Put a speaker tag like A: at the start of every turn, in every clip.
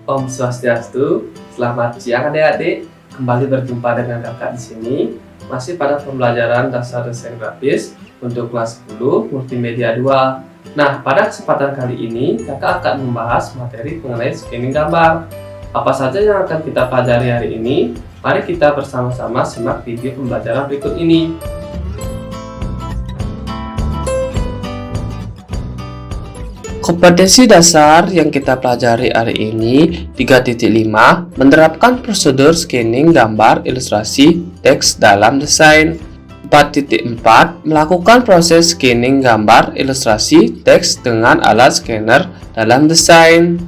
A: Om Swastiastu, selamat siang adik-adik. Kembali berjumpa dengan kakak di sini, masih pada pembelajaran dasar desain grafis untuk kelas 10 multimedia 2. Nah, pada kesempatan kali ini, kakak akan membahas materi mengenai scanning gambar. Apa saja yang akan kita pelajari hari ini? Mari kita bersama-sama simak video pembelajaran berikut ini. Kompetensi dasar yang kita pelajari hari ini 3.5 menerapkan prosedur scanning gambar ilustrasi teks dalam desain. 4.4 melakukan proses scanning gambar ilustrasi teks dengan alat scanner dalam desain.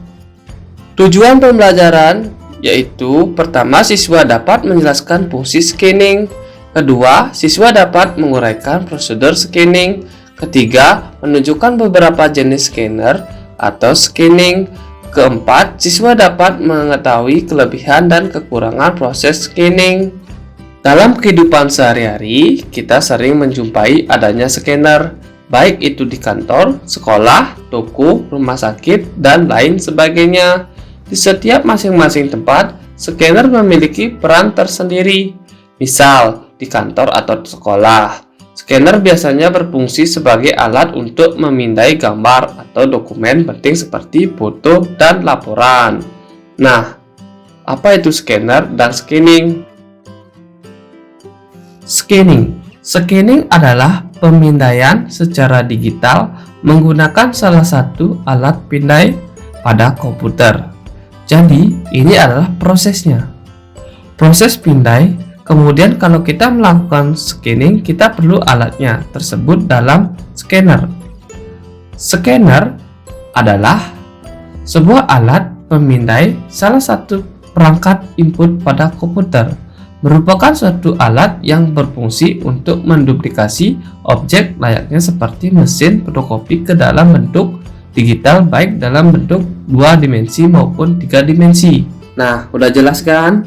A: Tujuan pembelajaran yaitu pertama, siswa dapat menjelaskan fungsi scanning. Kedua, siswa dapat menguraikan prosedur scanning. Ketiga, menunjukkan beberapa jenis scanner atau scanning. Keempat, siswa dapat mengetahui kelebihan dan kekurangan proses scanning. Dalam kehidupan sehari-hari, kita sering menjumpai adanya scanner, baik itu di kantor, sekolah, toko, rumah sakit, dan lain sebagainya. Di setiap masing-masing tempat, scanner memiliki peran tersendiri. Misal, di kantor atau sekolah, scanner biasanya berfungsi sebagai alat untuk memindai gambar atau dokumen penting seperti foto dan laporan. Nah, apa itu scanner dan scanning? Scanning adalah pemindaian secara digital menggunakan salah satu alat pindai pada komputer. Jadi, ini adalah prosesnya. Proses pindai. Kemudian kalau kita melakukan scanning, kita perlu alatnya tersebut dalam scanner. Scanner adalah sebuah alat pemindai salah satu perangkat input pada komputer. Merupakan suatu alat yang berfungsi untuk menduplikasi objek layaknya seperti mesin fotokopi ke dalam bentuk digital, baik dalam bentuk 2 dimensi maupun 3 dimensi. Nah, udah jelas kan?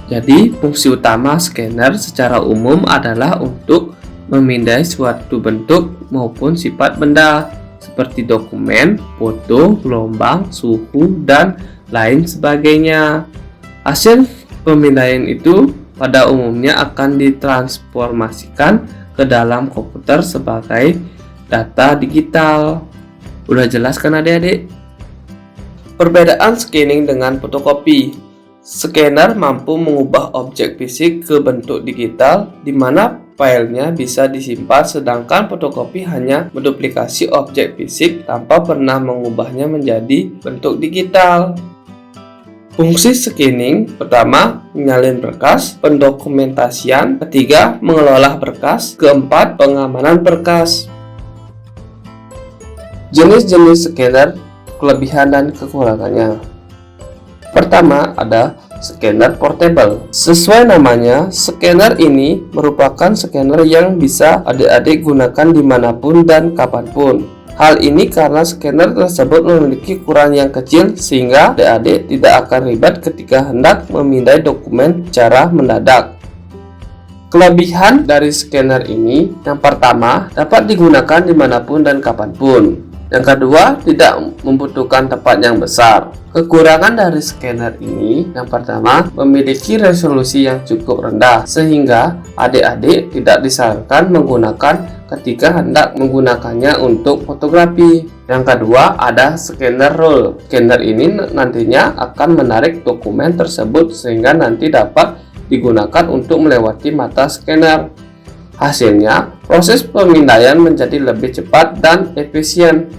A: Jadi, fungsi utama scanner secara umum adalah untuk memindai suatu bentuk maupun sifat benda seperti dokumen, foto, gelombang, suhu, dan lain sebagainya. Hasil pemindaian itu pada umumnya akan ditransformasikan ke dalam komputer sebagai data digital. Udah jelas kan adik-adik? Perbedaan scanning dengan fotokopi. Scanner mampu mengubah objek fisik ke bentuk digital di mana filenya bisa disimpan, sedangkan fotokopi hanya menduplikasi objek fisik tanpa pernah mengubahnya menjadi bentuk digital. Fungsi scanning pertama, menyalin berkas, pendokumentasian. Ketiga, mengelola berkas. Keempat, pengamanan berkas. Jenis-jenis scanner, kelebihan dan kekurangannya. Pertama, ada scanner portable. Sesuai namanya, scanner ini merupakan scanner yang bisa adik-adik gunakan dimanapun dan kapanpun. Hal ini karena scanner tersebut memiliki ukuran yang kecil sehingga adik-adik tidak akan ribet ketika hendak memindai dokumen secara mendadak. Kelebihan dari scanner ini, yang pertama, dapat digunakan dimanapun dan kapanpun. Yang kedua, tidak membutuhkan tempat yang besar. Kekurangan dari scanner ini, yang pertama, memiliki resolusi yang cukup rendah, sehingga adik-adik tidak disarankan menggunakan ketika hendak menggunakannya untuk fotografi. Yang kedua, ada scanner roll. Scanner ini nantinya akan menarik dokumen tersebut sehingga nanti dapat digunakan untuk melewati mata scanner. Hasilnya, proses pemindaian menjadi lebih cepat dan efisien.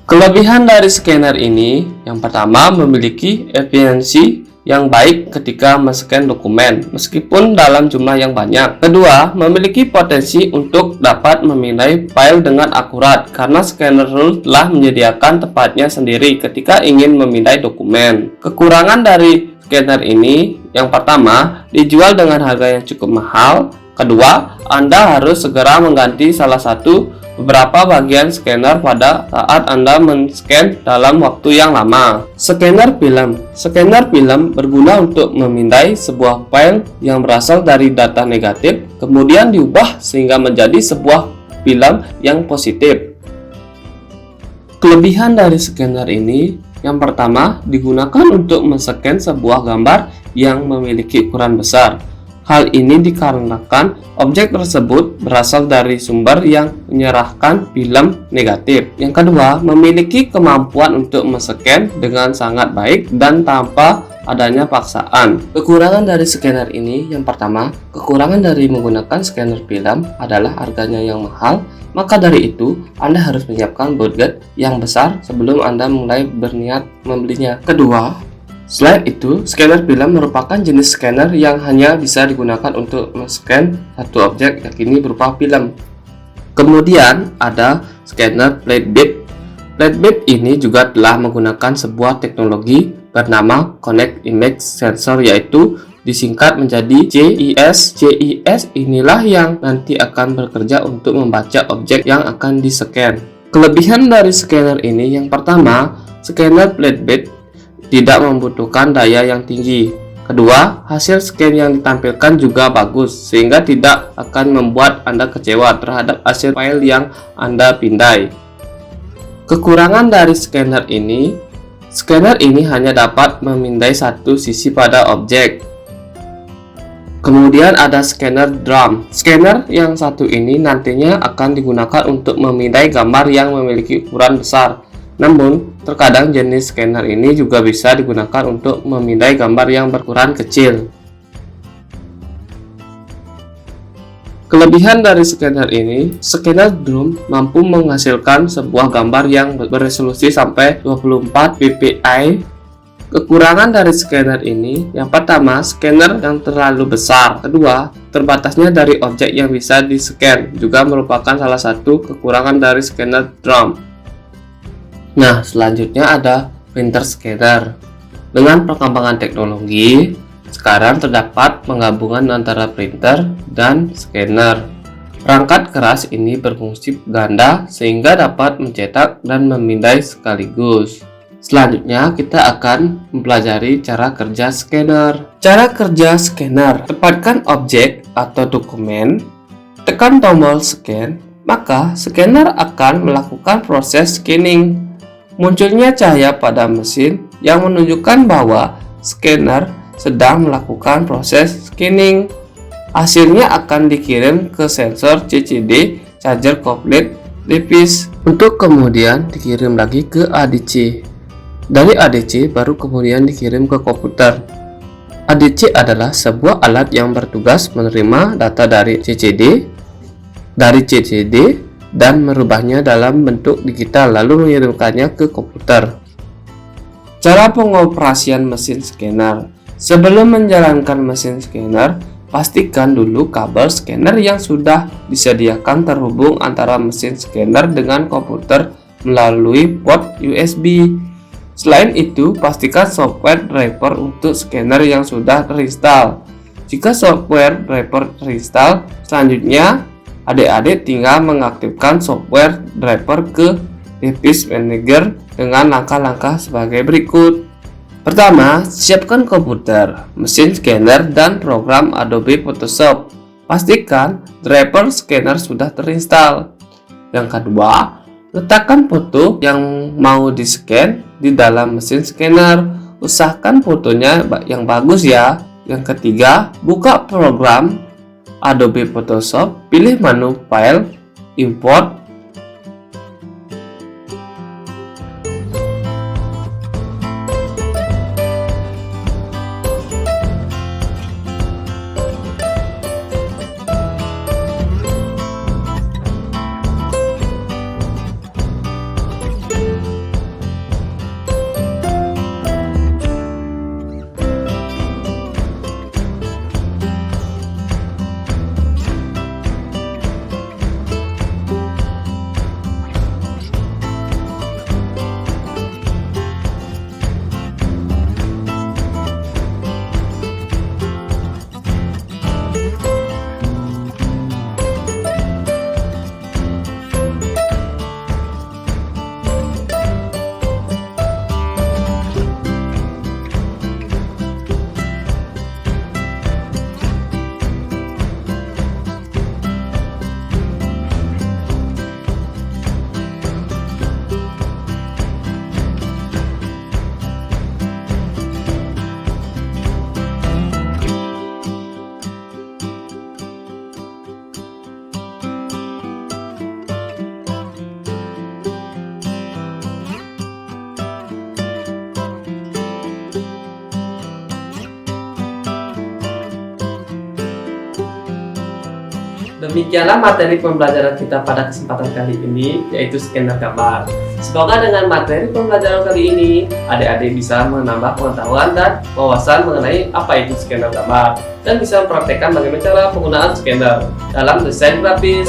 A: Kelebihan dari scanner ini, yang pertama, memiliki efisiensi yang baik ketika men-scan dokumen, meskipun dalam jumlah yang banyak. Kedua, memiliki potensi untuk dapat memindai file dengan akurat, karena scanner roll telah menyediakan tempatnya sendiri ketika ingin memindai dokumen. Kekurangan dari scanner ini, yang pertama, dijual dengan harga yang cukup mahal. Kedua, Anda harus segera mengganti salah satu beberapa bagian scanner pada saat Anda men-scan dalam waktu yang lama. Scanner film berguna untuk memindai sebuah file yang berasal dari data negatif, kemudian diubah sehingga menjadi sebuah film yang positif. Kelebihan dari scanner ini, Yang pertama, digunakan untuk men-scan sebuah gambar yang memiliki ukuran besar. Hal ini dikarenakan objek tersebut berasal dari sumber yang menyerahkan film negatif. Yang kedua, memiliki kemampuan untuk men-scan dengan sangat baik dan tanpa adanya paksaan. Kekurangan dari scanner ini, yang pertama, kekurangan dari menggunakan scanner film adalah harganya yang mahal. Maka dari itu, Anda harus menyiapkan budget yang besar sebelum Anda mulai berniat membelinya. Kedua, selain itu, scanner film merupakan jenis scanner yang hanya bisa digunakan untuk men-scan satu objek, yakni berupa film. Kemudian ada scanner flatbed. Flatbed ini juga telah menggunakan sebuah teknologi bernama Connect Image Sensor, yaitu disingkat menjadi CIS. CIS inilah yang nanti akan bekerja untuk membaca objek yang akan di-scan. Kelebihan dari scanner ini, yang pertama, scanner flatbed tidak membutuhkan daya yang tinggi. Kedua, hasil scan yang ditampilkan juga bagus, sehingga tidak akan membuat Anda kecewa terhadap hasil file yang Anda pindai. Kekurangan dari scanner ini hanya dapat memindai satu sisi pada objek. Kemudian ada scanner drum. Scanner yang satu ini nantinya akan digunakan untuk memindai gambar yang memiliki ukuran besar. Namun, terkadang jenis scanner ini juga bisa digunakan untuk memindai gambar yang berukuran kecil. Kelebihan dari scanner ini, scanner drum mampu menghasilkan sebuah gambar yang beresolusi sampai 24 ppi. Kekurangan dari scanner ini, yang pertama, scanner yang terlalu besar. Kedua, terbatasnya dari objek yang bisa di-scan juga merupakan salah satu kekurangan dari scanner drum. Nah, selanjutnya ada printer scanner. Dengan perkembangan teknologi, sekarang terdapat penggabungan antara printer dan scanner. Perangkat keras ini berfungsi ganda sehingga dapat mencetak dan memindai sekaligus. Selanjutnya, kita akan mempelajari cara kerja scanner. Cara kerja scanner: tempatkan objek atau dokumen, tekan tombol scan, maka scanner akan melakukan proses scanning. Munculnya cahaya pada mesin yang menunjukkan bahwa scanner sedang melakukan proses scanning. Hasilnya akan dikirim ke sensor CCD (charger couplet device) untuk kemudian dikirim lagi ke ADC. Dari ADC baru kemudian dikirim ke komputer. ADC adalah sebuah alat yang bertugas menerima data dari CCD dan merubahnya dalam bentuk digital lalu mengirimkannya ke komputer. Cara pengoperasian mesin scanner. Sebelum menjalankan mesin scanner, pastikan dulu kabel scanner yang sudah disediakan terhubung antara mesin scanner dengan komputer melalui port USB. Selain itu, pastikan software driver untuk scanner yang sudah terinstall. Jika software driver terinstall, selanjutnya adik-adik tinggal mengaktifkan software driver ke device manager dengan langkah-langkah sebagai berikut. Pertama, siapkan komputer, mesin scanner, dan program Adobe Photoshop. Pastikan driver scanner sudah terinstall. Yang kedua, letakkan foto yang mau di-scan di dalam mesin scanner. Usahakan fotonya yang bagus ya. Yang ketiga, buka program Adobe Photoshop, pilih menu File, Import. Demikianlah materi pembelajaran kita pada kesempatan kali ini, yaitu scanner gambar. Semoga dengan materi pembelajaran kali ini, adik-adik bisa menambah pengetahuan dan wawasan mengenai apa itu scanner gambar, dan bisa mempraktekkan bagaimana cara penggunaan scanner dalam desain grafis.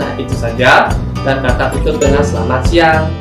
A: Nah, itu saja, dan kata tutup dengan selamat siang.